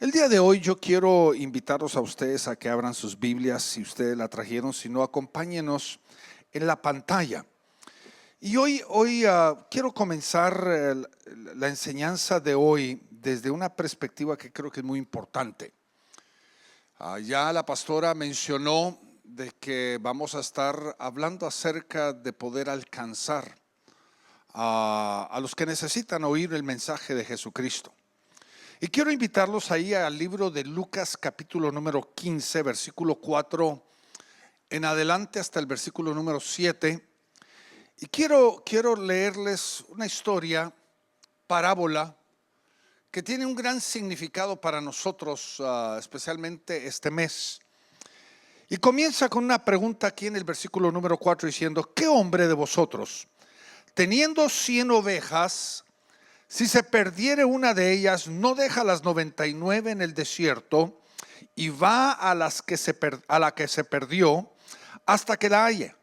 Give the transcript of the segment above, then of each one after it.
El día de hoy yo quiero invitarlos a ustedes a que abran sus Biblias, si ustedes la trajeron, si no, acompáñenos en la pantalla. Y hoy quiero comenzar la enseñanza de hoy desde una perspectiva que creo que es muy importante. Ya la pastora mencionó de que vamos a estar hablando acerca de poder alcanzar a los que necesitan oír el mensaje de Jesucristo. Y quiero invitarlos ahí al libro de Lucas capítulo número 15, versículo 4 en adelante hasta el versículo número 7. Y quiero leerles una historia, parábola, que tiene un gran significado para nosotros, especialmente este mes. Y comienza con una pregunta aquí en el versículo número 4 diciendo: ¿qué hombre de vosotros, teniendo 100 ovejas, si se perdiere una de ellas, no deja las 99 en el desierto y va a la que se perdió hasta que la halle?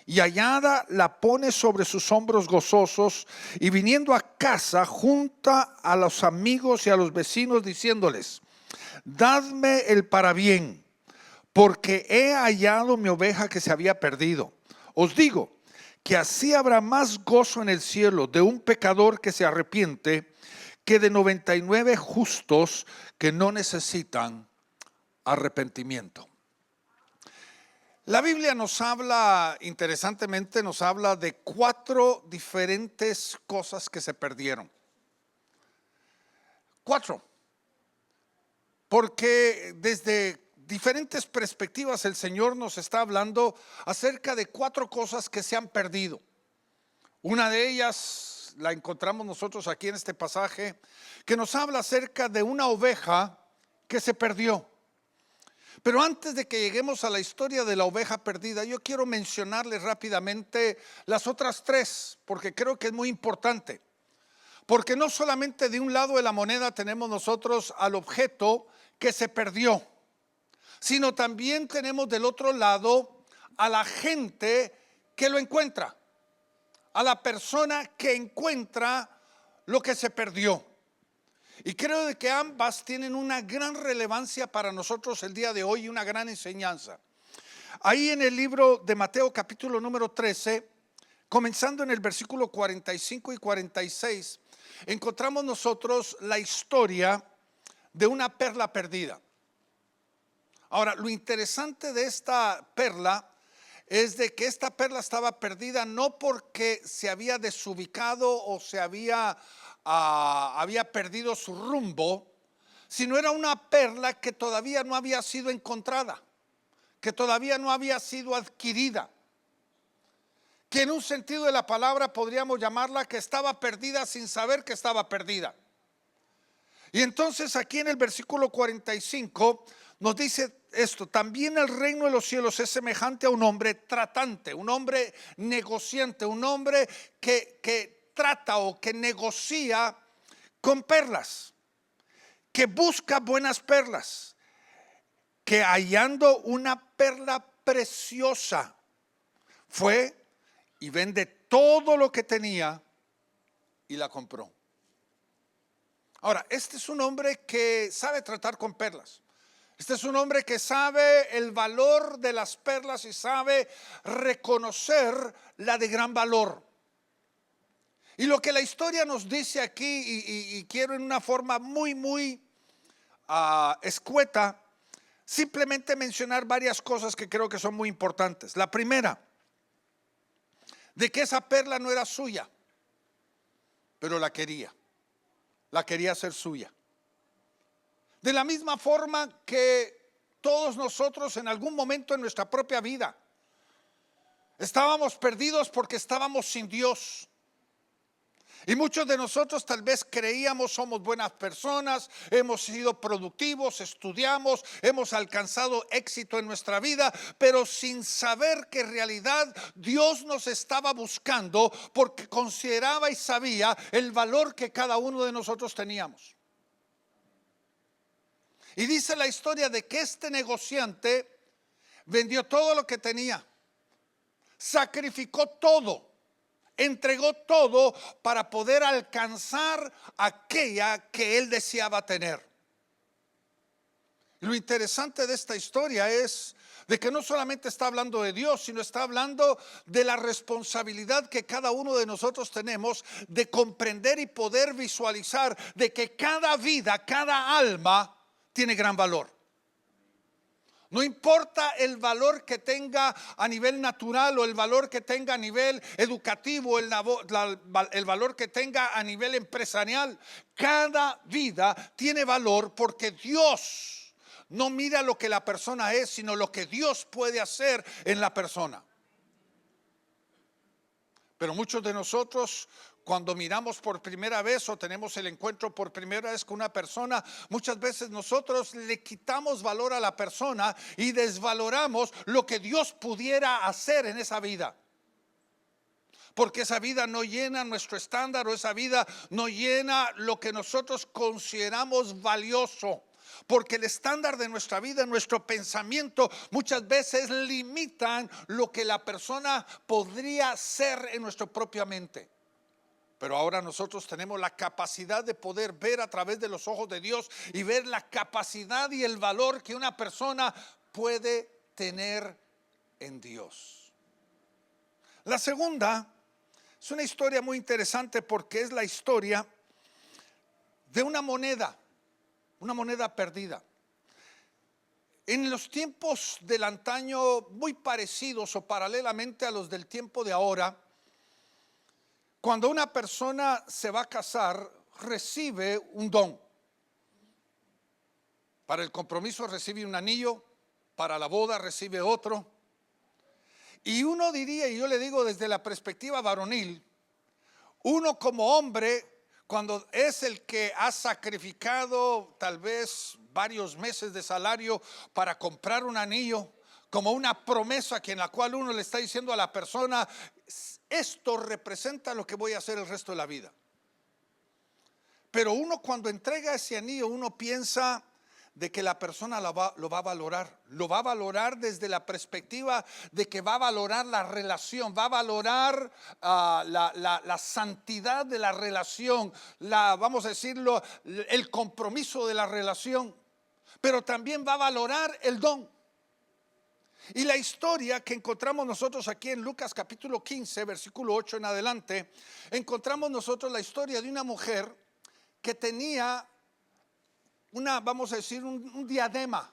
Y hallada la pone sobre sus hombros gozosos, y viniendo a casa junta a los amigos y a los vecinos diciéndoles: dadme el parabién, porque he hallado mi oveja que se había perdido. Os digo que así habrá más gozo en el cielo de un pecador que se arrepiente que de 99 justos que no necesitan arrepentimiento. La Biblia nos habla, interesantemente, nos habla de 4 diferentes cosas que se perdieron. 4. Porque desde diferentes perspectivas el Señor nos está hablando acerca de 4 cosas que se han perdido. Una de ellas la encontramos nosotros aquí en este pasaje, que nos habla acerca de una oveja que se perdió. Pero antes de que lleguemos a la historia de la oveja perdida, yo quiero mencionarles rápidamente las otras 3, porque creo que es muy importante. Porque no solamente de un lado de la moneda tenemos nosotros al objeto que se perdió, sino también tenemos del otro lado a la gente que lo encuentra, a la persona que encuentra lo que se perdió. Y creo de que ambas tienen una gran relevancia para nosotros el día de hoy y una gran enseñanza. Ahí en el libro de Mateo capítulo número 13, comenzando en el versículo 45 y 46, encontramos nosotros la historia de una perla perdida. Ahora, lo interesante de esta perla es de que esta perla estaba perdida no porque se había desubicado o se había perdido su rumbo, sino era una perla que todavía no había sido encontrada, que todavía no había sido adquirida, que en un sentido de la palabra podríamos llamarla que estaba perdida sin saber que estaba perdida. Y entonces aquí en el versículo 45 nos dice esto: también el reino de los cielos es semejante a un hombre tratante, un hombre negociante, un hombre que trata o que negocia con perlas, que busca buenas perlas, que hallando una perla preciosa fue y vende todo lo que tenía y la compró. Ahora, este es un hombre que sabe tratar con perlas. Este es un hombre que sabe el valor de las perlas y sabe reconocer la de gran valor. Y lo que la historia nos dice aquí, y quiero en una forma muy escueta, simplemente mencionar varias cosas que creo que son muy importantes. La primera, de que esa perla no era suya, pero la quería hacer suya. De la misma forma que todos nosotros en algún momento en nuestra propia vida estábamos perdidos porque estábamos sin Dios. Y muchos de nosotros tal vez creíamos somos buenas personas, hemos sido productivos, estudiamos, hemos alcanzado éxito en nuestra vida, pero sin saber que en realidad Dios nos estaba buscando porque consideraba y sabía el valor que cada uno de nosotros teníamos. Y dice la historia de que este negociante vendió todo lo que tenía, sacrificó todo, entregó todo para poder alcanzar aquella que él deseaba tener. Lo interesante de esta historia es de que no solamente está hablando de Dios, sino está hablando de la responsabilidad que cada uno de nosotros tenemos de comprender y poder visualizar de que cada vida, cada alma tiene gran valor. No importa el valor que tenga a nivel natural o el valor que tenga a nivel educativo, el valor que tenga a nivel empresarial, cada vida tiene valor porque Dios no mira lo que la persona es, sino lo que Dios puede hacer en la persona. Pero muchos de nosotros, cuando miramos por primera vez o tenemos el encuentro por primera vez con una persona, muchas veces nosotros le quitamos valor a la persona y desvaloramos lo que Dios pudiera hacer en esa vida. Porque esa vida no llena nuestro estándar, o esa vida no llena lo que nosotros consideramos valioso. Porque el estándar de nuestra vida, nuestro pensamiento, muchas veces limitan lo que la persona podría ser en nuestra propia mente. Pero ahora nosotros tenemos la capacidad de poder ver a través de los ojos de Dios y ver la capacidad y el valor que una persona puede tener en Dios. La segunda es una historia muy interesante porque es la historia de una moneda perdida. En los tiempos del antaño, muy parecidos o paralelamente a los del tiempo de ahora, cuando una persona se va a casar, recibe un don. Para el compromiso recibe un anillo, para la boda recibe otro. Y uno diría, y yo le digo desde la perspectiva varonil, uno como hombre, cuando es el que ha sacrificado tal vez varios meses de salario para comprar un anillo, como una promesa en la cual uno le está diciendo a la persona, esto representa lo que voy a hacer el resto de la vida. Pero uno cuando entrega ese anillo, uno piensa de que la persona lo va a valorar. Lo va a valorar desde la perspectiva de que va a valorar la relación, va a valorar la santidad de la relación, vamos a decirlo, el compromiso de la relación. Pero también va a valorar el don. Y la historia que encontramos nosotros aquí en Lucas capítulo 15, versículo 8 en adelante, encontramos nosotros la historia de una mujer que tenía vamos a decir, un diadema.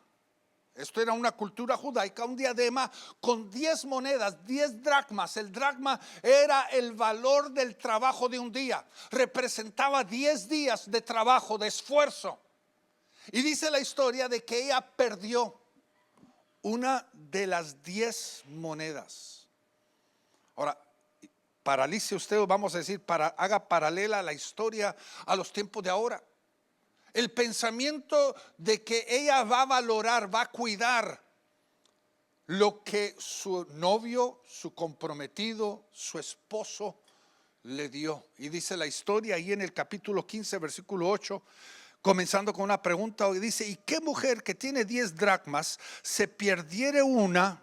Esto era una cultura judaica, un diadema con 10 monedas, 10 dracmas. El dracma era el valor del trabajo de un día. Representaba 10 días de trabajo, de esfuerzo. Y dice la historia de que ella perdió una de las 10 monedas. Ahora, paralice usted, vamos a decir, haga paralela la historia a los tiempos de ahora. El pensamiento de que ella va a valorar, va a cuidar lo que su novio, su comprometido, su esposo le dio. Y dice la historia ahí en el capítulo 15, versículo 8, comenzando con una pregunta, dice: ¿y qué mujer que tiene 10 dracmas se perdiere una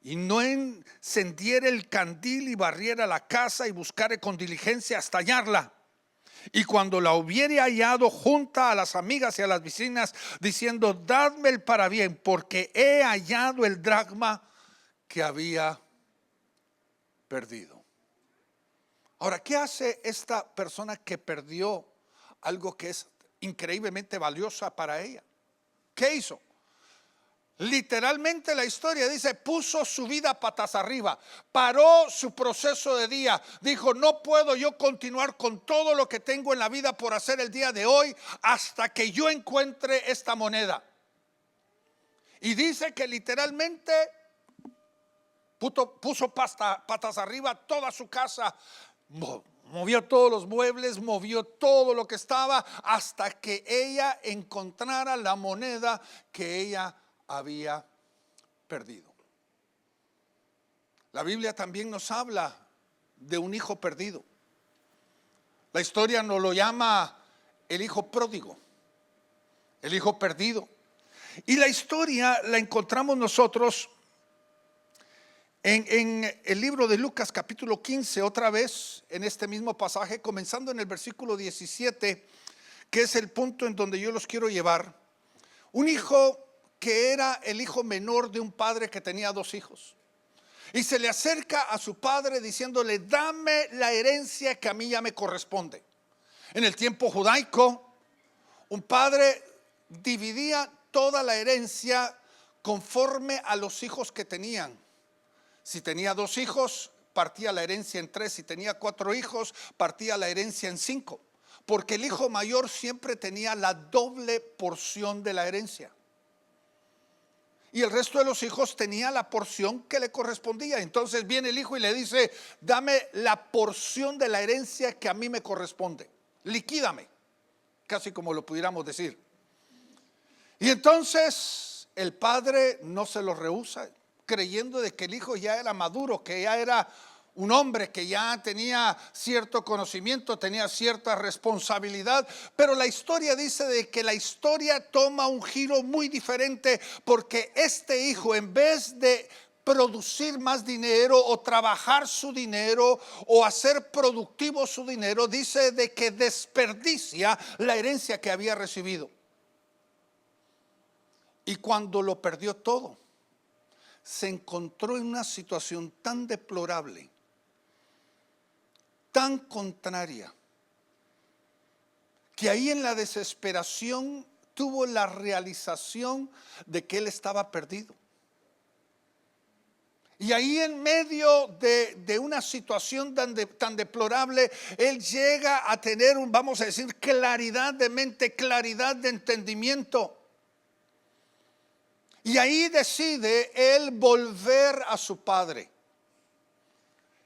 y no encendiere el candil y barriera la casa y buscare con diligencia hasta hallarla? Y cuando la hubiere hallado, junta a las amigas y a las vecinas, diciendo: dadme el parabién, porque he hallado el dracma que había perdido. Ahora, ¿qué hace esta persona que perdió algo que es increíblemente valiosa para ella? ¿Qué hizo? Literalmente la historia dice: puso su vida patas arriba, paró su proceso de día, dijo: no puedo yo continuar con todo lo que tengo en la vida por hacer el día de hoy hasta que yo encuentre esta moneda. Y dice que literalmente puso patas arriba toda su casa, movió todos los muebles, movió todo lo que estaba hasta que ella encontrara la moneda que ella había perdido. La Biblia también nos habla de un hijo perdido. La historia nos lo llama el hijo pródigo, el hijo perdido. Y la historia la encontramos nosotros en el libro de Lucas capítulo 15, otra vez en este mismo pasaje, comenzando en el versículo 17, que es el punto en donde yo los quiero llevar. Un hijo que era el hijo menor de un padre que tenía 2 hijos. Y se le acerca a su padre diciéndole: dame la herencia que a mí ya me corresponde. En el tiempo judaico, un padre dividía toda la herencia conforme a los hijos que tenían. Si tenía 2 hijos, partía la herencia en 3. Si tenía 4 hijos, partía la herencia en 5. Porque el hijo mayor siempre tenía la doble porción de la herencia. Y el resto de los hijos tenía la porción que le correspondía. Entonces viene el hijo y le dice: dame la porción de la herencia que a mí me corresponde. Liquídame, casi como lo pudiéramos decir. Y entonces el padre no se lo rehúsa, creyendo de que el hijo ya era maduro, que ya era un hombre que ya tenía cierto conocimiento, tenía cierta responsabilidad. Pero la historia dice de que la historia toma un giro muy diferente, porque este hijo, en vez de producir más dinero o trabajar su dinero o hacer productivo su dinero, dice de que desperdicia la herencia que había recibido. Y cuando lo perdió todo, se encontró en una situación tan deplorable, tan contraria, que ahí en la desesperación tuvo la realización de que él estaba perdido. Y ahí en medio de una situación tan deplorable, él llega a tener vamos a decir, claridad de mente, claridad de entendimiento. Y ahí decide él volver a su padre.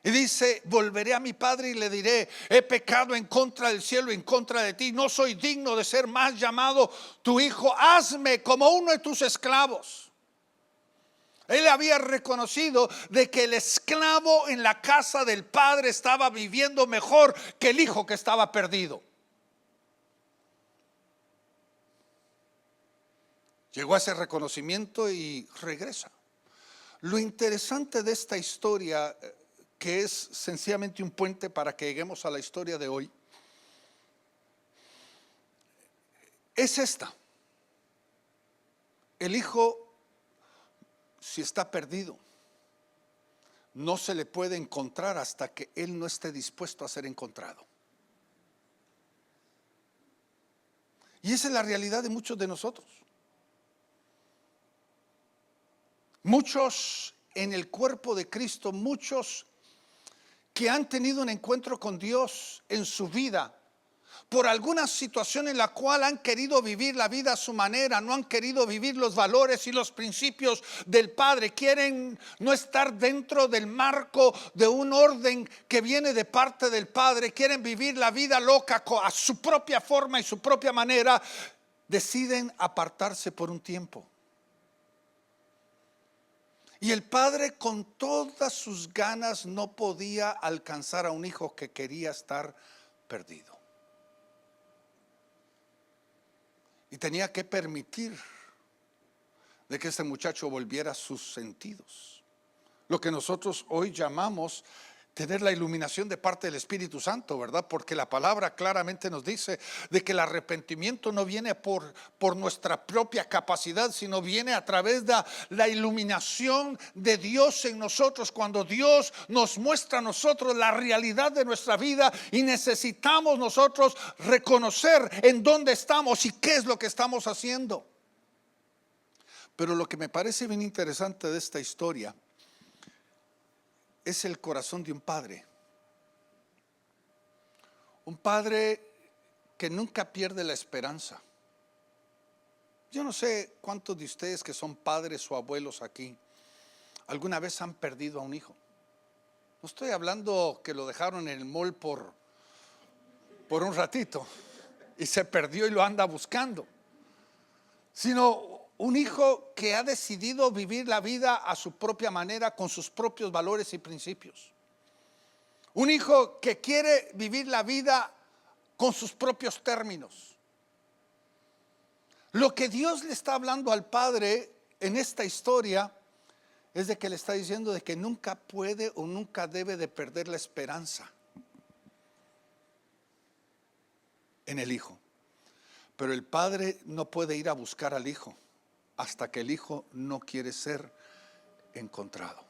Y dice: volveré a mi padre y le diré: he pecado en contra del cielo, en contra de ti. No soy digno de ser más llamado tu hijo. Hazme como uno de tus esclavos. Él había reconocido de que el esclavo en la casa del padre estaba viviendo mejor que el hijo que estaba perdido. Llegó a ese reconocimiento y regresa. Lo interesante de esta historia, que es sencillamente un puente para que lleguemos a la historia de hoy, es esta: el hijo, si está perdido, no se le puede encontrar hasta que él no esté dispuesto a ser encontrado. Y esa es la realidad de muchos de nosotros. Muchos en el cuerpo de Cristo, muchos que han tenido un encuentro con Dios en su vida, por alguna situación en la cual han querido vivir la vida a su manera, no han querido vivir los valores y los principios del Padre, quieren no estar dentro del marco de un orden que viene de parte del Padre, quieren vivir la vida loca a su propia forma y su propia manera, deciden apartarse por un tiempo. Y el padre, con todas sus ganas, no podía alcanzar a un hijo que quería estar perdido. Y tenía que permitir de que este muchacho volviera a sus sentidos. Lo que nosotros hoy llamamos tener la iluminación de parte del Espíritu Santo, ¿verdad? Porque la palabra claramente nos dice de que el arrepentimiento no viene por nuestra propia capacidad, sino viene a través de la iluminación de Dios en nosotros, cuando Dios nos muestra a nosotros la realidad de nuestra vida y necesitamos nosotros reconocer en dónde estamos y qué es lo que estamos haciendo. Pero lo que me parece bien interesante de esta historia es el corazón de un padre. Un padre que nunca pierde la esperanza. Yo no sé cuántos de ustedes que son padres o abuelos aquí alguna vez han perdido a un hijo. No estoy hablando que lo dejaron en el mall por un ratito y se perdió y lo anda buscando, sino un hijo que ha decidido vivir la vida a su propia manera, con sus propios valores y principios. Un hijo que quiere vivir la vida con sus propios términos. Lo que Dios le está hablando al padre en esta historia es de que le está diciendo de que nunca puede o nunca debe de perder la esperanza en el hijo. Pero el padre no puede ir a buscar al hijo hasta que el hijo no quiere ser encontrado.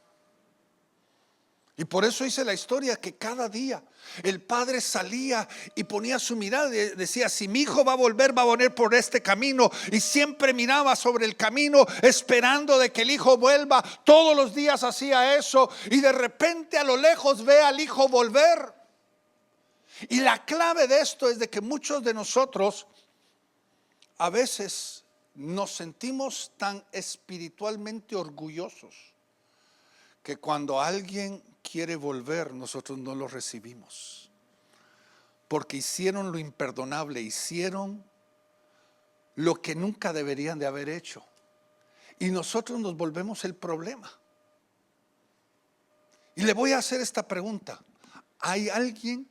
Y por eso hice la historia que cada día el padre salía y ponía su mirada y decía: si mi hijo va a volver por este camino. Y siempre miraba sobre el camino esperando de que el hijo vuelva. Todos los días hacía eso, y de repente a lo lejos ve al hijo volver. Y la clave de esto es de que muchos de nosotros a veces nos sentimos tan espiritualmente orgullosos que cuando alguien quiere volver, nosotros no lo recibimos, porque hicieron lo imperdonable, hicieron lo que nunca deberían de haber hecho, y nosotros nos volvemos el problema. Y le voy a hacer esta pregunta: ¿hay alguien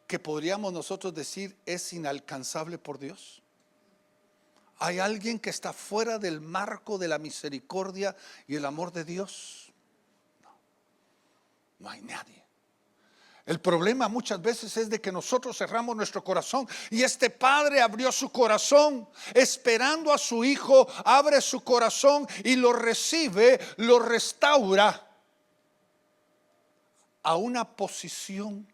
que podríamos nosotros decir es inalcanzable por Dios? ¿Hay alguien que está fuera del marco de la misericordia y el amor de Dios? No, no hay nadie. El problema muchas veces es de que nosotros cerramos nuestro corazón, y este padre abrió su corazón esperando a su hijo, abre su corazón y lo recibe, lo restaura a una posición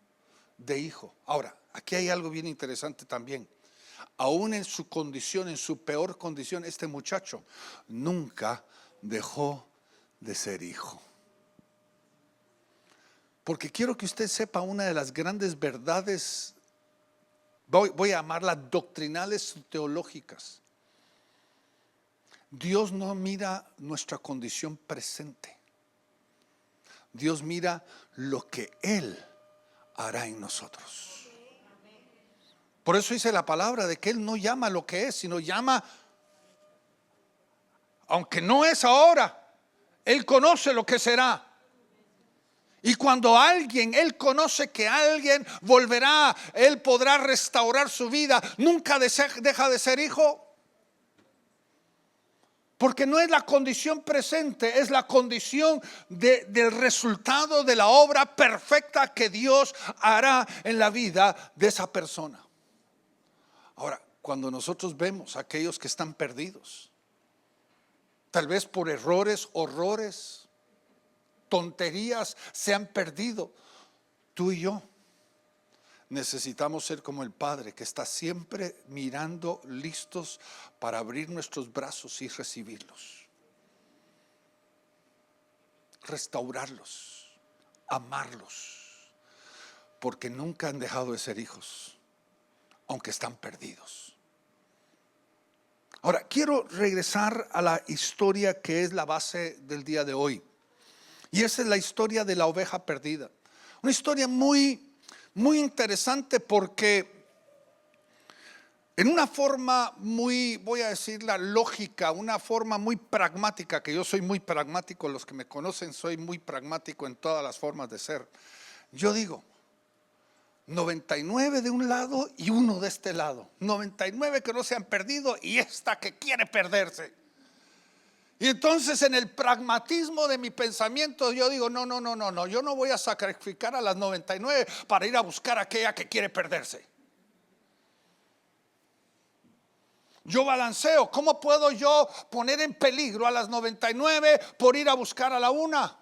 de hijo. Ahora, aquí hay algo bien interesante también. Aún en su condición, en su peor condición, este muchacho nunca dejó de ser hijo. Porque quiero que usted sepa una de las grandes verdades, voy a llamarlas doctrinales teológicas. Dios no mira nuestra condición presente. Dios mira lo que Él hará en nosotros. Por eso dice la palabra de que Él no llama lo que es, sino llama, aunque no es ahora, Él conoce lo que será. Y cuando Él conoce que alguien volverá, Él podrá restaurar su vida, nunca deja de ser hijo. Porque no es la condición presente, es la condición del resultado de la obra perfecta que Dios hará en la vida de esa persona. Ahora, cuando nosotros vemos a aquellos que están perdidos, tal vez por errores, horrores, tonterías, se han perdido, tú y yo necesitamos ser como el Padre, que está siempre mirando, listos para abrir nuestros brazos y recibirlos, restaurarlos, amarlos, porque nunca han dejado de ser hijos, aunque están perdidos. Ahora, quiero regresar a la historia que es la base del día de hoy. Y esa es la historia de la oveja perdida. Una historia muy interesante, porque en una forma muy, voy a decirla, lógica, una forma muy pragmática, que yo soy muy pragmático, los que me conocen, soy muy pragmático en todas las formas de ser. Yo digo, 99 de un lado y uno de este lado. 99 que no se han perdido y esta que quiere perderse. Y entonces en el pragmatismo de mi pensamiento yo digo, no, yo no voy a sacrificar a las 99 para ir a buscar a aquella que quiere perderse. Yo balanceo, ¿cómo puedo yo poner en peligro a las 99 por ir a buscar a la una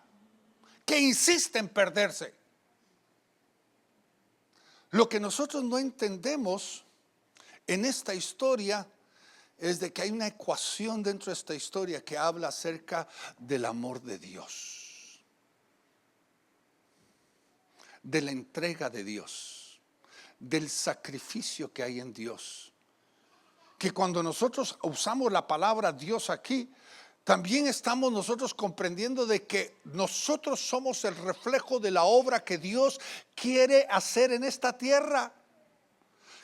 que insiste en perderse? Lo que nosotros no entendemos en esta historia es de que hay una ecuación dentro de esta historia que habla acerca del amor de Dios, de la entrega de Dios, del sacrificio que hay en Dios. Que cuando nosotros usamos la palabra Dios aquí, también estamos nosotros comprendiendo de que nosotros somos el reflejo de la obra que Dios quiere hacer en esta tierra.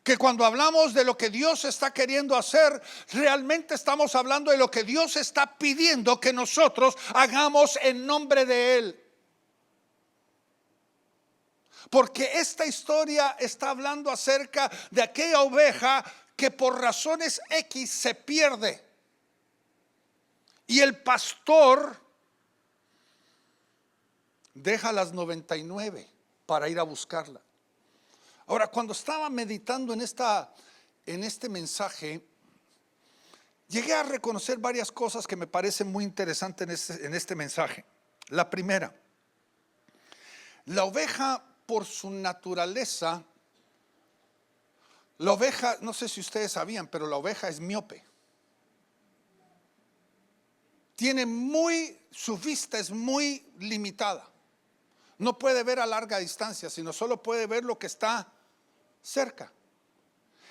Que cuando hablamos de lo que Dios está queriendo hacer, realmente estamos hablando de lo que Dios está pidiendo que nosotros hagamos en nombre de Él. Porque esta historia está hablando acerca de aquella oveja que por razones X se pierde. Y el pastor deja las 99 para ir a buscarla. Ahora, cuando estaba meditando en en este mensaje llegué a reconocer varias cosas que me parecen muy interesantes en este mensaje. La primera, la oveja por su naturaleza, la oveja, no sé si ustedes sabían, pero la oveja es miope. Su vista es muy limitada. No puede ver a larga distancia, sino solo puede ver lo que está cerca.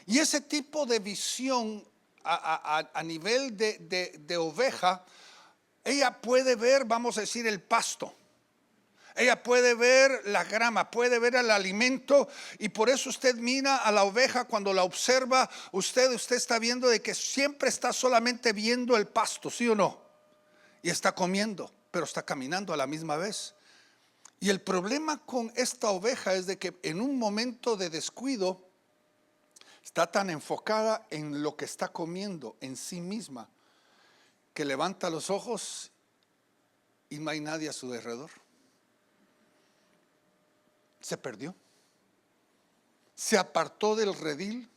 Y ese tipo de visión a nivel de oveja, ella puede ver, vamos a decir, el pasto. Ella puede ver la grama, puede ver el alimento, y por eso usted mira a la oveja cuando la observa, usted está viendo de que siempre está solamente viendo el pasto, ¿sí o no? Y está comiendo, pero está caminando a la misma vez. Y el problema con esta oveja es de que en un momento de descuido está tan enfocada en lo que está comiendo, en sí misma, que levanta los ojos y no hay nadie a su alrededor. Se perdió. Se apartó del redil,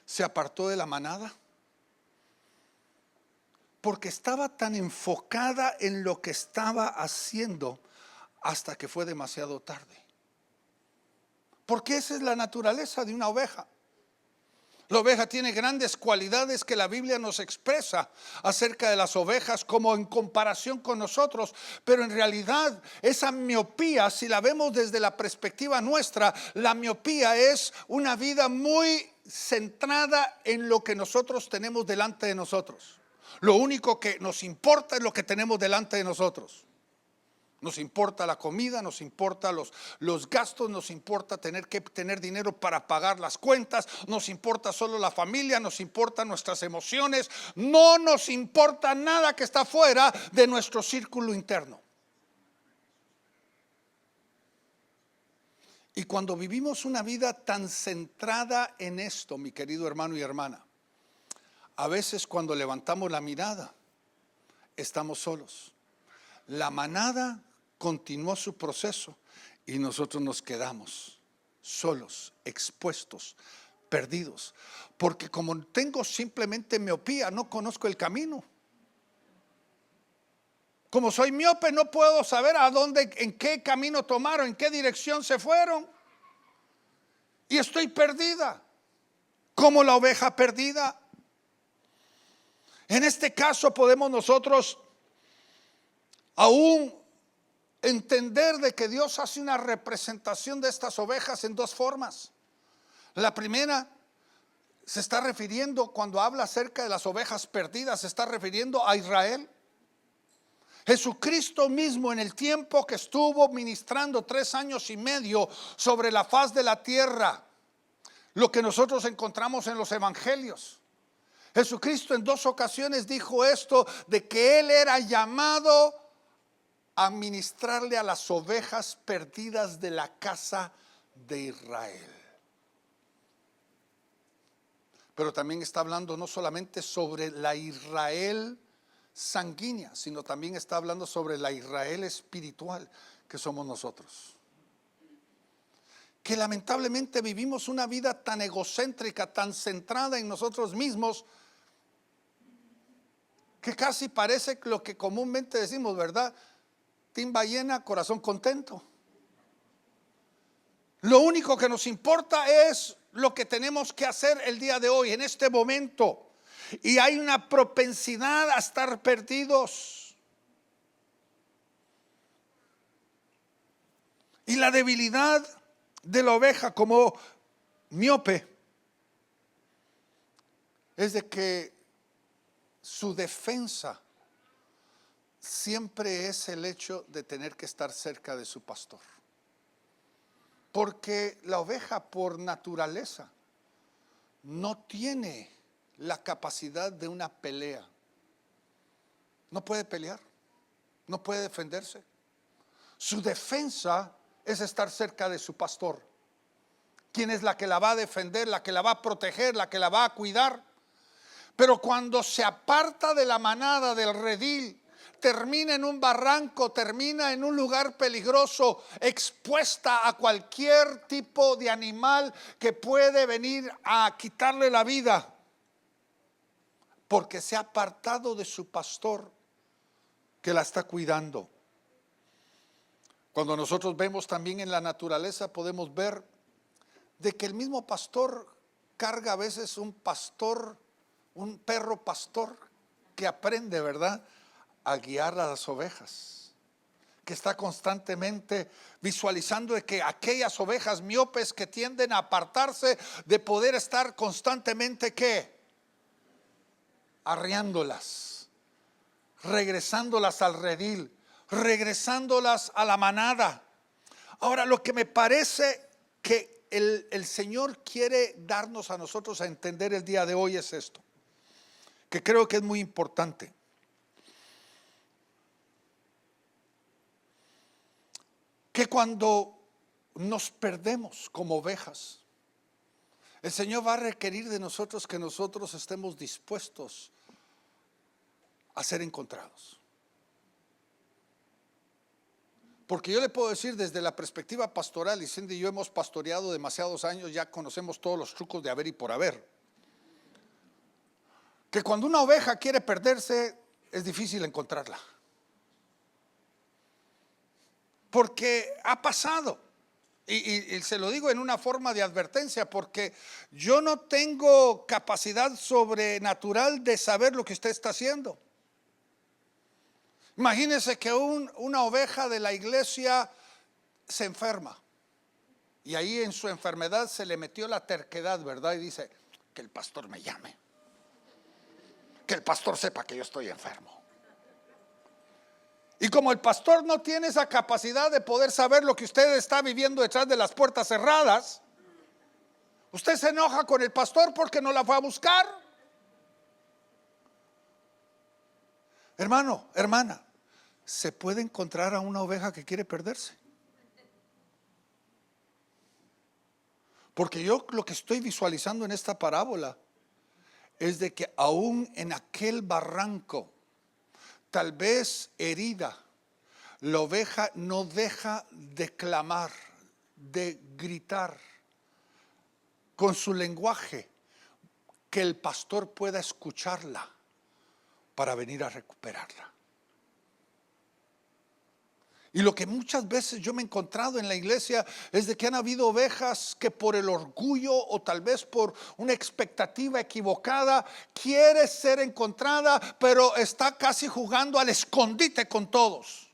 se apartó de la manada, porque estaba tan enfocada en lo que estaba haciendo hasta que fue demasiado tarde. Porque esa es la naturaleza de una oveja. La oveja tiene grandes cualidades que la Biblia nos expresa acerca de las ovejas como en comparación con nosotros, pero en realidad esa miopía, si la vemos desde la perspectiva nuestra, la miopía es una vida muy centrada en lo que nosotros tenemos delante de nosotros. Lo único que nos importa es lo que tenemos delante de nosotros. Nos importa la comida, nos importa los gastos, nos importa tener que tener dinero para pagar las cuentas, nos importa solo la familia, nos importan nuestras emociones, no nos importa nada que está fuera de nuestro círculo interno. Y cuando vivimos una vida tan centrada en esto, mi querido hermano y hermana, a veces cuando levantamos la mirada, estamos solos. La manada continuó su proceso y nosotros nos quedamos solos, expuestos, perdidos, porque como tengo simplemente miopía, no conozco el camino. Como soy miope, no puedo saber a dónde, en qué camino tomaron, en qué dirección se fueron, y estoy perdida, como la oveja perdida. En este caso podemos nosotros aún entender de que Dios hace una representación de estas ovejas en dos formas. La primera se está refiriendo, cuando habla acerca de las ovejas perdidas, se está refiriendo a Israel. Jesucristo mismo, en el tiempo que estuvo ministrando 3 años y medio sobre la faz de la tierra, lo que nosotros encontramos en los evangelios, Jesucristo en 2 ocasiones dijo esto, de que Él era llamado a ministrarle a las ovejas perdidas de la casa de Israel. Pero también está hablando no solamente sobre la Israel sanguínea, sino también está hablando sobre la Israel espiritual que somos nosotros. Que lamentablemente vivimos una vida tan egocéntrica, tan centrada en nosotros mismos, que casi parece lo que comúnmente decimos, ¿verdad? Team ballena, corazón contento. Lo único que nos importa es lo que tenemos que hacer el día de hoy, en este momento. Y hay una propensidad a estar perdidos. Y la debilidad de la oveja como miope es de que su defensa siempre es el hecho de tener que estar cerca de su pastor. Porque la oveja por naturaleza no tiene la capacidad de una pelea. No puede pelear, no puede defenderse. Su defensa es estar cerca de su pastor. ¿Quién es la que la va a defender, la que la va a proteger, la que la va a cuidar? Pero cuando se aparta de la manada, del redil, termina en un barranco, termina en un lugar peligroso, expuesta a cualquier tipo de animal que puede venir a quitarle la vida, porque se ha apartado de su pastor que la está cuidando. Cuando nosotros vemos también en la naturaleza, podemos ver de que el mismo pastor carga a veces un perro pastor que aprende, ¿verdad?, a guiar a las ovejas, que está constantemente visualizando de que aquellas ovejas miopes que tienden a apartarse de poder estar constantemente, ¿qué?, arreándolas, regresándolas al redil, regresándolas a la manada. Ahora, lo que me parece que el Señor quiere darnos a nosotros a entender el día de hoy es esto, que creo que es muy importante. Que cuando nos perdemos como ovejas, el Señor va a requerir de nosotros que nosotros estemos dispuestos a ser encontrados. Porque yo le puedo decir desde la perspectiva pastoral, y Cindy y yo hemos pastoreado demasiados años, ya conocemos todos los trucos de haber y por haber, que cuando una oveja quiere perderse es difícil encontrarla. Porque ha pasado, y se lo digo en una forma de advertencia, porque yo no tengo capacidad sobrenatural de saber lo que usted está haciendo. Imagínese que una oveja de la iglesia se enferma, y ahí en su enfermedad se le metió la terquedad, ¿verdad? Y dice, que el pastor me llame, que el pastor sepa que yo estoy enfermo. Y como el pastor no tiene esa capacidad de poder saber lo que usted está viviendo detrás de las puertas cerradas, usted se enoja con el pastor porque no la fue a buscar. Hermano, hermana, ¿se puede encontrar a una oveja que quiere perderse? Porque yo lo que estoy visualizando en esta parábola es de que aún en aquel barranco, tal vez herida, la oveja no deja de clamar, de gritar con su lenguaje, que el pastor pueda escucharla para venir a recuperarla. Y lo que muchas veces yo me he encontrado en la iglesia es de que han habido ovejas que por el orgullo o tal vez por una expectativa equivocada quiere ser encontrada, pero está casi jugando al escondite con todos.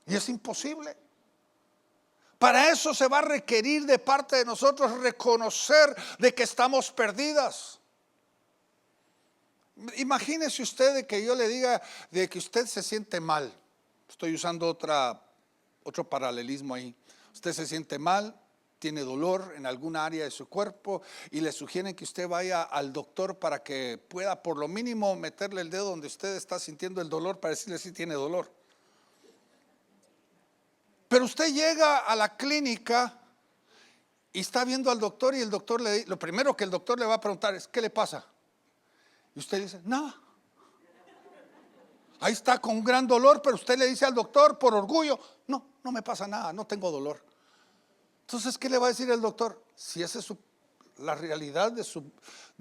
Y es imposible. Para eso se va a requerir de parte de nosotros reconocer de que estamos perdidas. Imagínese usted de que yo le diga de que usted se siente mal. Estoy usando otro paralelismo ahí. Usted se siente mal, tiene dolor en alguna área de su cuerpo y le sugieren que usted vaya al doctor para que pueda por lo mínimo meterle el dedo donde usted está sintiendo el dolor para decirle si tiene dolor. Pero usted llega a la clínica y está viendo al doctor y el doctor lo primero que el doctor le va a preguntar es, ¿qué le pasa? Y usted dice, nada. Ahí está con un gran dolor, pero usted le dice al doctor por orgullo, no me pasa nada, no tengo dolor. Entonces, ¿qué le va a decir el doctor? Si esa es la realidad de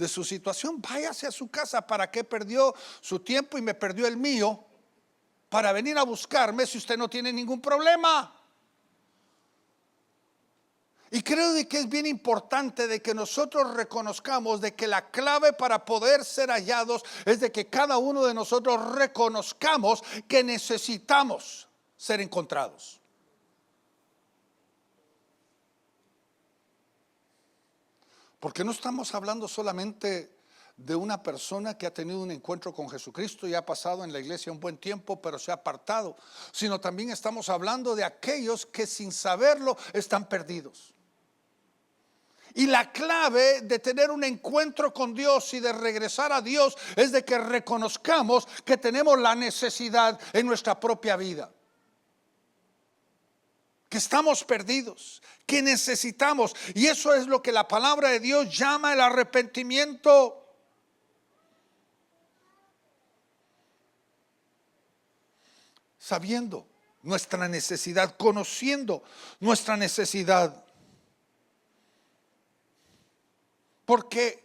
su situación, váyase a su casa. ¿Para qué perdió su tiempo y me perdió el mío para venir a buscarme si usted no tiene ningún problema? Y creo de que es bien importante de que nosotros reconozcamos de que la clave para poder ser hallados es de que cada uno de nosotros reconozcamos que necesitamos ser encontrados. Porque no estamos hablando solamente de una persona que ha tenido un encuentro con Jesucristo y ha pasado en la iglesia un buen tiempo, pero se ha apartado, sino también estamos hablando de aquellos que sin saberlo están perdidos. Y la clave de tener un encuentro con Dios y de regresar a Dios es de que reconozcamos que tenemos la necesidad en nuestra propia vida, que estamos perdidos, que necesitamos. Y eso es lo que la palabra de Dios llama el arrepentimiento. sabiendo nuestra necesidad, conociendo nuestra necesidad. Porque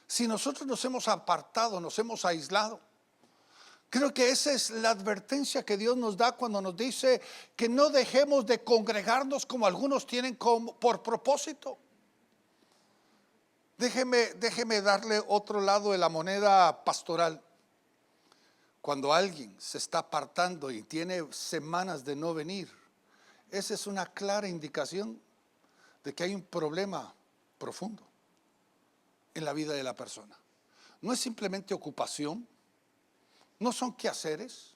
si nosotros nos hemos apartado, nos hemos aislado, creo que esa es la advertencia que Dios nos da cuando nos dice que no dejemos de congregarnos como algunos tienen por propósito. Déjeme darle otro lado de la moneda pastoral. Cuando alguien se está apartando y tiene semanas de no venir, esa es una clara indicación de que hay un problema profundo en la vida de la persona. No es simplemente ocupación, no son quehaceres,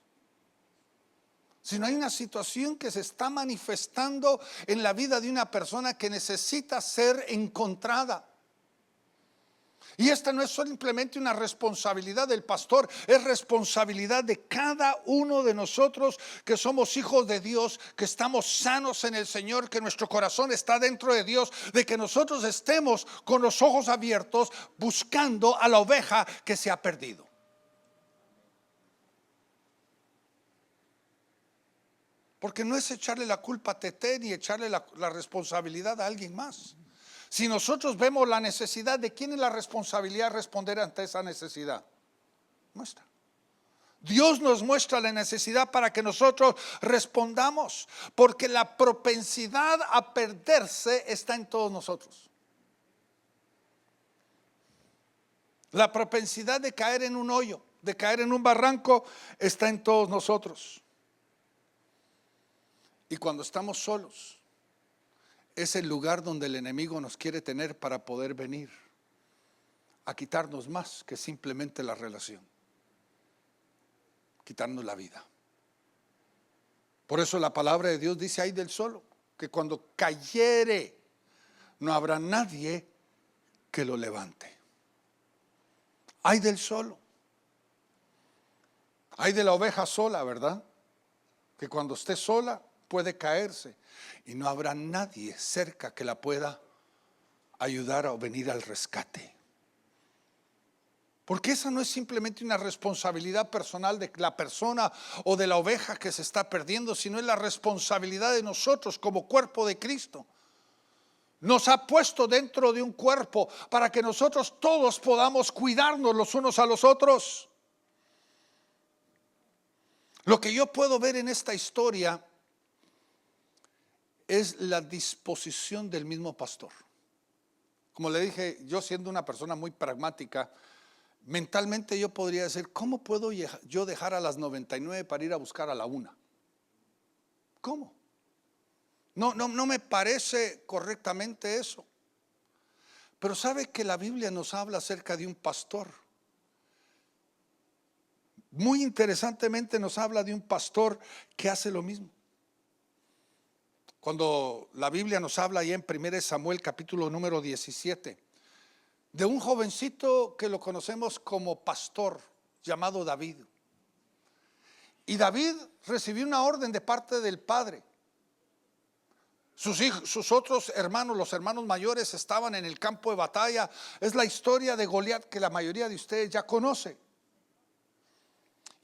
sino hay una situación que se está manifestando en la vida de una persona que necesita ser encontrada. Y esta no es simplemente una responsabilidad del pastor, es responsabilidad de cada uno de nosotros que somos hijos de Dios, que estamos sanos en el Señor, que nuestro corazón está dentro de Dios, de que nosotros estemos con los ojos abiertos buscando a la oveja que se ha perdido. Porque no es echarle la culpa a Tete ni echarle la responsabilidad a alguien más. Si nosotros vemos la necesidad, ¿de quién es la responsabilidad de responder ante esa necesidad? Nuestra. Dios nos muestra la necesidad para que nosotros respondamos, porque la propensidad a perderse está en todos nosotros. La propensidad de caer en un hoyo, de caer en un barranco, está en todos nosotros. Y cuando estamos solos, es el lugar donde el enemigo nos quiere tener para poder venir a quitarnos más que simplemente la relación, quitarnos la vida. Por eso la palabra de Dios dice: ay del solo, que cuando cayere no habrá nadie que lo levante. Ay del solo, ay de la oveja sola, ¿verdad? Que cuando esté sola puede caerse y no habrá nadie cerca que la pueda ayudar a venir al rescate. Porque esa no es simplemente una responsabilidad personal de la persona o de la oveja que se está perdiendo, sino es la responsabilidad de nosotros como cuerpo de Cristo. Nos ha puesto dentro de un cuerpo para que nosotros todos podamos cuidarnos los unos a los otros. Lo que yo puedo ver en esta historia es la disposición del mismo pastor. Como le dije, yo siendo una persona muy pragmática, mentalmente yo podría decir: ¿cómo puedo yo dejar a las 99 para ir a buscar a la una? ¿Cómo? No me parece correctamente eso. Pero sabe que la Biblia nos habla acerca de un pastor. Muy interesantemente nos habla de un pastor que hace lo mismo. Cuando la Biblia nos habla ahí en 1 Samuel capítulo número 17 de un jovencito que lo conocemos como pastor llamado David. Y David recibió una orden de parte del padre. Sus otros hermanos, los hermanos mayores, estaban en el campo de batalla. Es la historia de Goliat que la mayoría de ustedes ya conoce.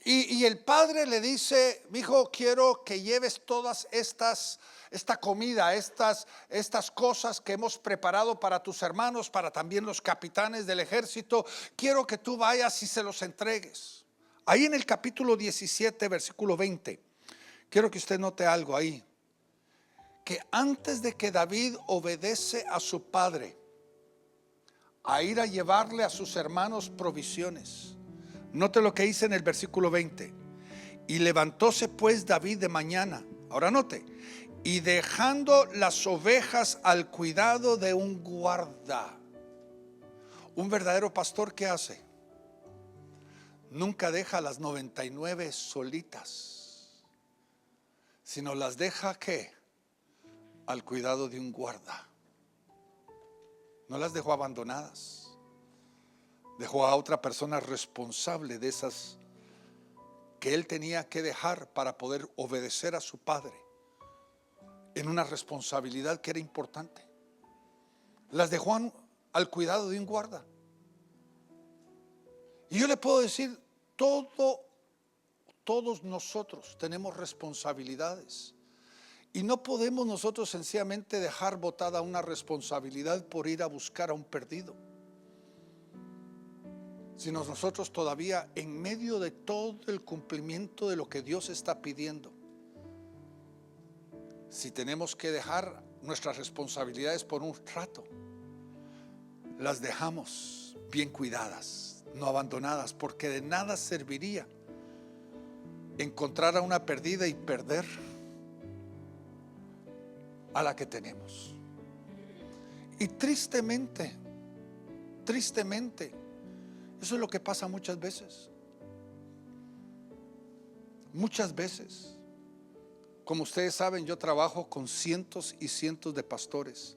Y el padre le dice: mi hijo, quiero que lleves todas esta comida, estas cosas que hemos preparado para tus hermanos, para también los capitanes del ejército. Quiero que tú vayas y se los entregues. Ahí en el capítulo 17, versículo 20, quiero que usted note algo ahí. Que antes de que David obedece a su padre a ir a llevarle a sus hermanos provisiones, note lo que dice en el versículo 20. Y levantóse pues David de mañana. Ahora note. Y dejando las ovejas al cuidado de un guarda. Un verdadero pastor, ¿qué hace? Nunca deja a las 99 solitas, sino las deja ¿qué? Al cuidado de un guarda. No las dejó abandonadas. Dejó a otra persona responsable de esas que él tenía que dejar para poder obedecer a su padre en una responsabilidad que era importante. Las dejó al cuidado de un guarda. Y yo le puedo decir, todo todos nosotros tenemos responsabilidades. Y no podemos nosotros sencillamente dejar botada una responsabilidad por ir a buscar a un perdido. Sino nosotros todavía en medio de todo el cumplimiento de lo que Dios está pidiendo, si tenemos que dejar nuestras responsabilidades por un rato, las dejamos bien cuidadas, no abandonadas, porque de nada serviría encontrar a una perdida y perder a la que tenemos. Y tristemente, eso es lo que pasa muchas veces. Muchas veces, como ustedes saben, yo trabajo con cientos y cientos de pastores.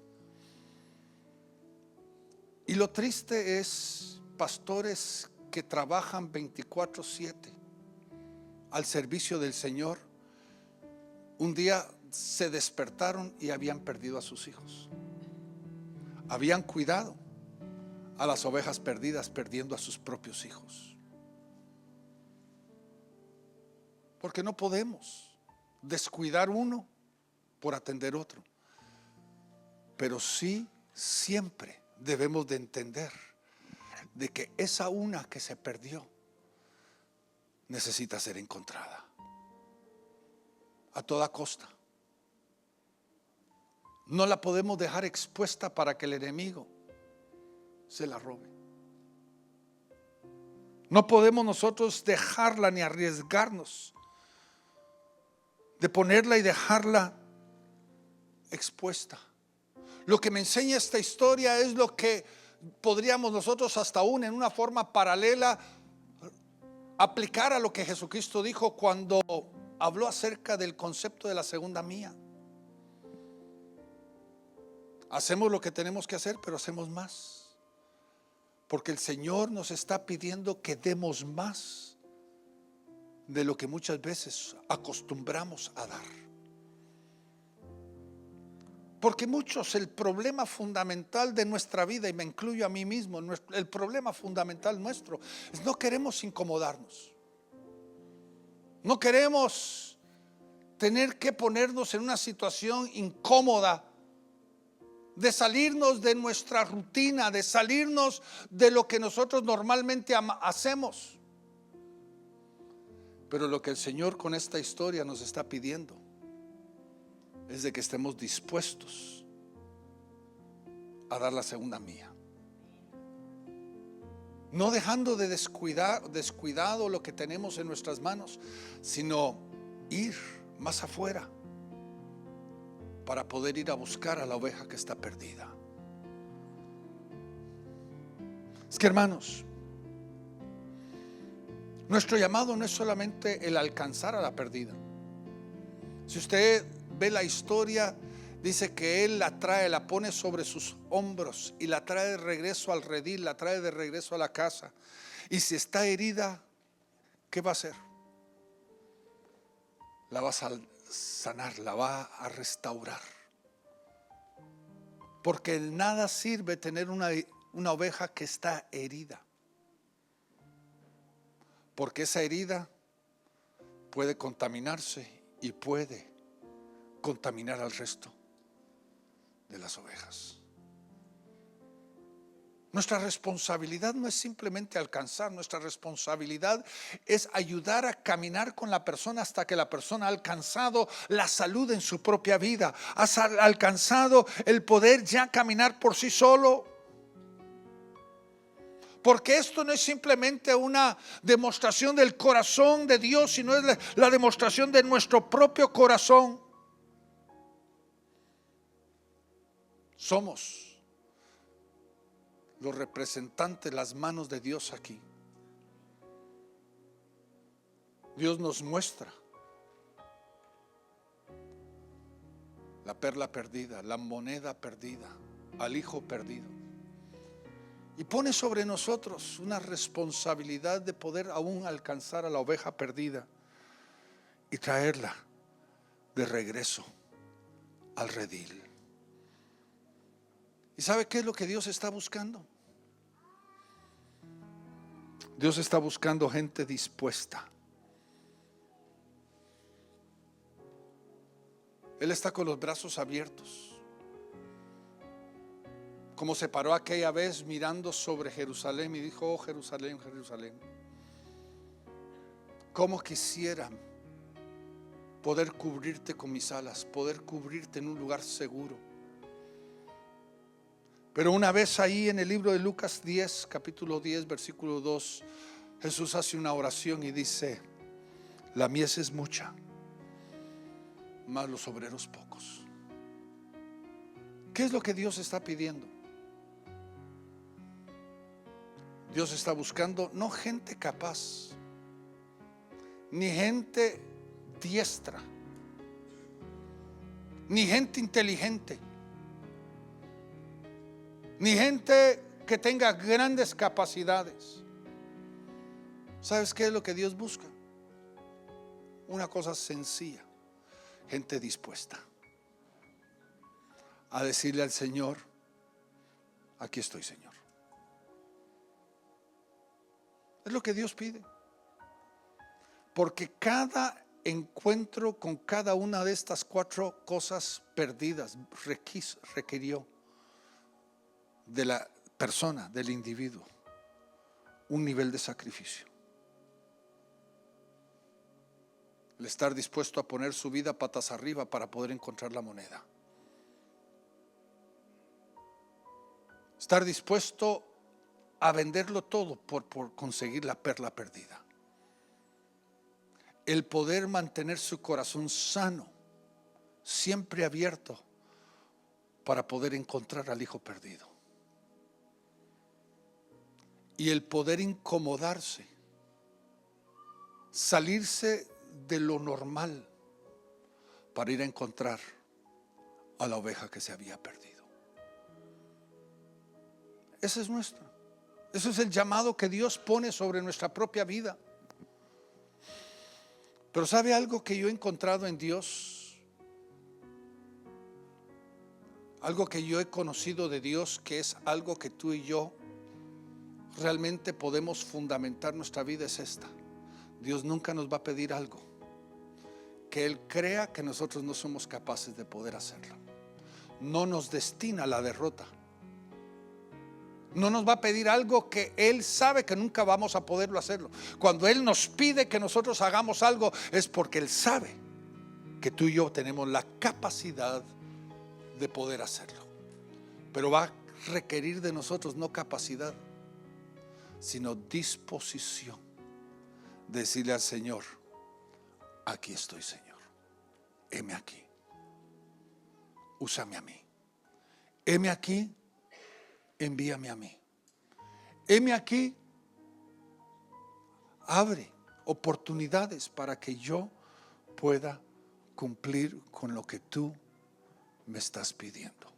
Y lo triste es pastores que trabajan 24/7 al servicio del Señor. Un día se despertaron y habían perdido a sus hijos. Habían cuidado a las ovejas perdidas, perdiendo a sus propios hijos. Porque no podemos descuidar uno por atender otro. Pero sí, siempre debemos de entender de que esa una que se perdió necesita ser encontrada a toda costa. No la podemos dejar expuesta para que el enemigo se la robe. No podemos nosotros dejarla ni arriesgarnos de ponerla y dejarla expuesta. Lo que me enseña esta historia es lo que podríamos nosotros hasta aún en una forma paralela aplicar a lo que Jesucristo dijo cuando habló acerca del concepto de la segunda mía. Hacemos lo que tenemos que hacer, pero hacemos más. Porque el Señor nos está pidiendo que demos más de lo que muchas veces acostumbramos a dar. Porque muchos, el problema fundamental de nuestra vida, y me incluyo a mí mismo, el problema fundamental nuestro es no queremos incomodarnos. No queremos tener que ponernos en una situación incómoda, de salirnos de nuestra rutina, de salirnos de lo que nosotros normalmente hacemos. Pero lo que el Señor con esta historia nos está pidiendo es de que estemos dispuestos a dar la segunda mía. No dejando de descuidado lo que tenemos en nuestras manos, sino ir más afuera para poder ir a buscar a la oveja que está perdida. Es que, hermanos, nuestro llamado no es solamente el alcanzar a la perdida. Si usted ve la historia, dice que Él la trae, la pone sobre sus hombros y la trae de regreso al redil, la trae de regreso a la casa. Y si está herida, ¿qué va a hacer? La va a sanar, la va a restaurar. Porque de nada sirve tener una oveja que está herida. Porque esa herida puede contaminarse y puede contaminar al resto de las ovejas. Nuestra responsabilidad no es simplemente alcanzar, nuestra responsabilidad es ayudar a caminar con la persona hasta que la persona ha alcanzado la salud en su propia vida, ha alcanzado el poder ya caminar por sí solo. Porque esto no es simplemente una demostración del corazón de Dios, sino es la demostración de nuestro propio corazón. Somos los representantes, las manos de Dios aquí. Dios nos muestra la perla perdida, la moneda perdida, al hijo perdido. Y pone sobre nosotros una responsabilidad de poder aún alcanzar a la oveja perdida y traerla de regreso al redil. ¿Y sabe qué es lo que Dios está buscando? Dios está buscando gente dispuesta Él está con los brazos abiertos. Como se paró aquella vez mirando sobre Jerusalén y dijo: oh Jerusalén, Jerusalén, cómo quisiera poder cubrirte con mis alas, poder cubrirte en un lugar seguro. Pero una vez ahí en el libro de Lucas 10, capítulo 10, versículo 2, Jesús hace una oración y dice: la mies es mucha, mas los obreros pocos. ¿Qué es lo que Dios está pidiendo? Dios está buscando no gente capaz, ni gente diestra, ni gente inteligente, ni gente que tenga grandes capacidades. ¿Sabes qué es lo que Dios busca? Una cosa sencilla: gente dispuesta a decirle al Señor: aquí estoy, Señor. Es lo que Dios pide. Porque cada encuentro con cada una de estas 4 cosas perdidas requirió de la persona, del individuo, un nivel de sacrificio. El estar dispuesto a poner su vida patas arriba para poder encontrar la moneda. Estar dispuesto a venderlo todo por conseguir la perla perdida. El poder mantener su corazón sano, siempre abierto, para poder encontrar al hijo perdido. Y el poder incomodarse, salirse de lo normal para ir a encontrar a la oveja que se había perdido. Ese es nuestro. Ese es el llamado que Dios pone sobre nuestra propia vida. Pero ¿sabe algo que yo he encontrado en Dios? Algo que yo he conocido de Dios, que es algo que tú y yo realmente podemos fundamentar nuestra vida, es esta: Dios nunca nos va a pedir algo que Él crea que nosotros no somos capaces de poder hacerlo. No nos destina a la derrota. No nos va a pedir algo que Él sabe que nunca vamos a poderlo hacerlo. Cuando Él nos pide que nosotros hagamos algo, es porque Él sabe que tú y yo tenemos la capacidad de poder hacerlo. Pero va a requerir de nosotros no capacidad, sino disposición. Decirle al Señor: aquí estoy, Señor, heme aquí, úsame a mí, heme aquí, envíame a mí, heme aquí, abre oportunidades para que yo pueda cumplir con lo que tú me estás pidiendo.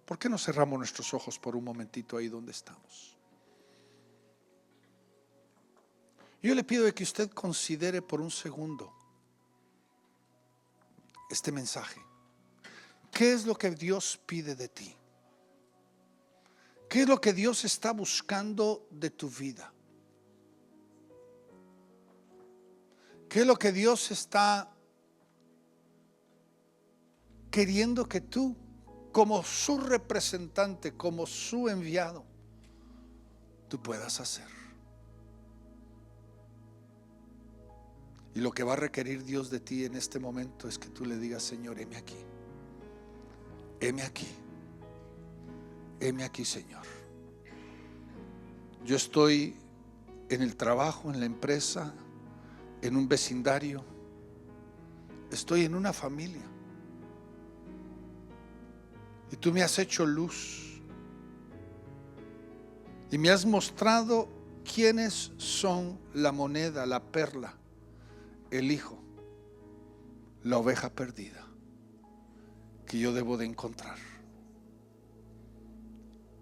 ¿Por qué no cerramos nuestros ojos por un momentito ahí donde estamos? Yo le pido que usted considere por un segundo este mensaje. ¿Qué es lo que Dios pide de ti? ¿Qué es lo que Dios está buscando de tu vida? ¿Qué es lo que Dios está queriendo que tú, como su representante, como su enviado, tú puedas hacer? Y lo que va a requerir Dios de ti en este momento es que tú le digas: Señor, heme aquí, heme aquí, heme aquí, Señor. Yo estoy en el trabajo, en la empresa, en un vecindario, estoy en una familia, y tú me has hecho luz y me has mostrado quiénes son la moneda, la perla, el hijo, la oveja perdida que yo debo de encontrar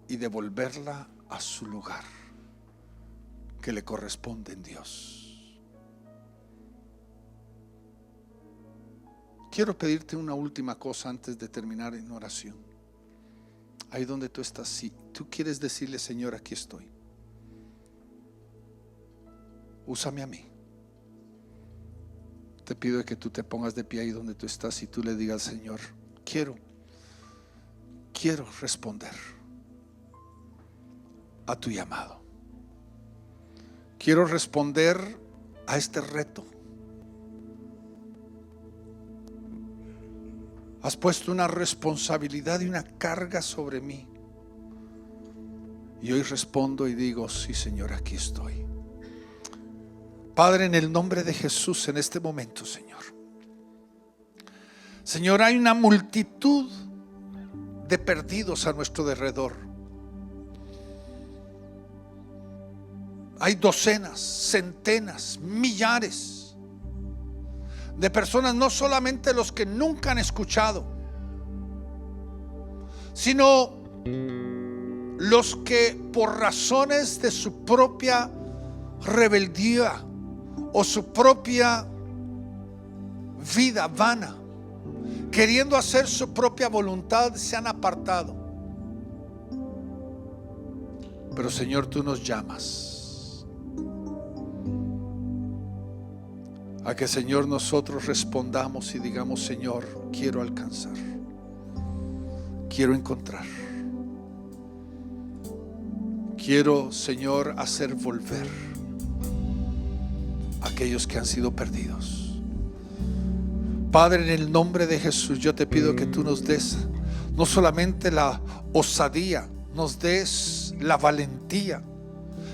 y devolverla a su lugar que le corresponde en Dios. Quiero pedirte una última cosa antes de terminar en oración. Ahí donde tú estás, si tú quieres decirle: Señor, aquí estoy, úsame a mí, te pido que tú te pongas de pie ahí donde tú estás y tú le digas: Señor, quiero responder a tu llamado. Quiero responder a este reto. Has puesto una responsabilidad y una carga sobre mí. Y hoy respondo y digo: sí, Señor, aquí estoy. Padre, en el nombre de Jesús, en este momento, Señor, hay una multitud de perdidos a nuestro alrededor. Hay docenas, centenas, millares de personas, no solamente los que nunca han escuchado, sino los que por razones de su propia rebeldía o su propia vida vana, queriendo hacer su propia voluntad, se han apartado. Pero Señor, tú nos llamas a que, Señor, nosotros respondamos y digamos: Señor, quiero alcanzar, quiero encontrar, quiero, Señor, hacer volver a aquellos que han sido perdidos. Padre, en el nombre de Jesús, yo te pido que tú nos des no solamente la osadía, nos des la valentía,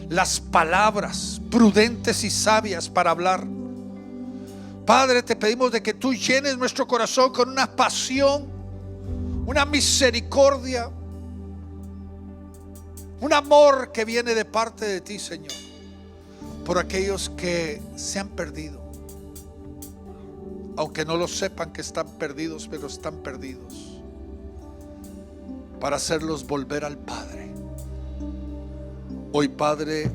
las palabras prudentes y sabias para hablar. Padre, te pedimos de que tú llenes nuestro corazón con una pasión, una misericordia, un amor que viene de parte de ti, Señor, por aquellos que se han perdido. Aunque no lo sepan que están perdidos, pero están perdidos, para hacerlos volver al Padre. Hoy, Padre,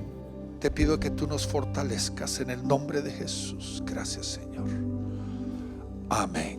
te pido que tú nos fortalezcas en el nombre de Jesús. Gracias, Señor. Amén.